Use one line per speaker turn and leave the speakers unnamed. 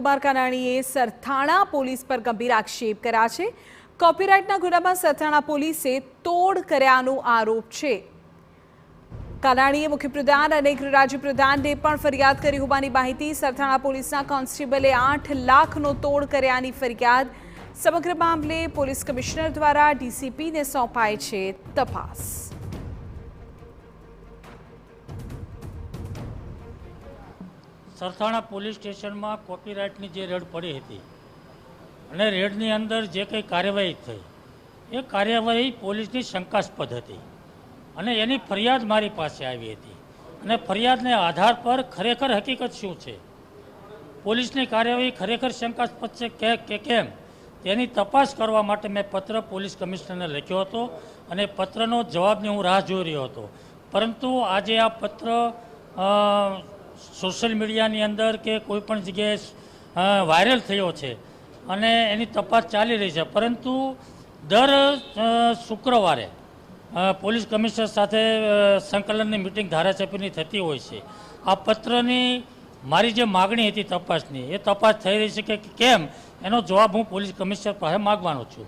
Kumar કાનાણીએ Sarthana police પર ગંભીર આક્ષેપ કર્યા છે। કોપીરાઇટના ગુનામાં સરથાણા પોલીસે તોડ કર્યાનો આરોપ છે। કાનાણીએ મુખ્યપ્રધાન અને ગૃહ રાજ્યપ્રધાનને પણ ફરિયાદ કરી હોવાની માહિતી। સરથાણા પોલીસના કોન્સ્ટેબલે 8 લાખનો તોડ કર્યાની ફરિયાદ। સમગ્ર મામલે પોલીસ કમિશનર દ્વારા ડીસીપીને સોંપાઈ છે તપાસ।
સરથાણા પોલીસ સ્ટેશનમાં કોપીરાઇટની જે રેડ પડી હતી અને રેડની અંદર જે કંઈ કાર્યવાહી થઈ એ કાર્યવાહી પોલીસની શંકાસ્પદ હતી અને એની ફરિયાદ મારી પાસે આવી હતી અને ફરિયાદને આધાર પર ખરેખર હકીકત શું છે, પોલીસની કાર્યવાહી ખરેખર શંકાસ્પદ છે કે કેમ તેની તપાસ કરવા માટે મેં પત્ર પોલીસ કમિશનરને લખ્યો હતો અને પત્રનો જવાબની હું રાહ જોઈ રહ્યો હતો। પરંતુ આજે આ પત્ર સોશિયલ મીડિયાની અંદર કે કોઈપણ જગ્યાએ વાયરલ થયો છે અને એની તપાસ ચાલી રહી છે। પરંતુ દર શુક્રવારે પોલીસ કમિશનર સાથે સંકલનની મિટિંગ ધારાસભ્યની થતી હોય છે। આ પત્રની મારી જે માગણી હતી તપાસની એ તપાસ થઈ રહી છે કે કેમ એનો જવાબ હું પોલીસ કમિશનર પાસે માગવાનો છું।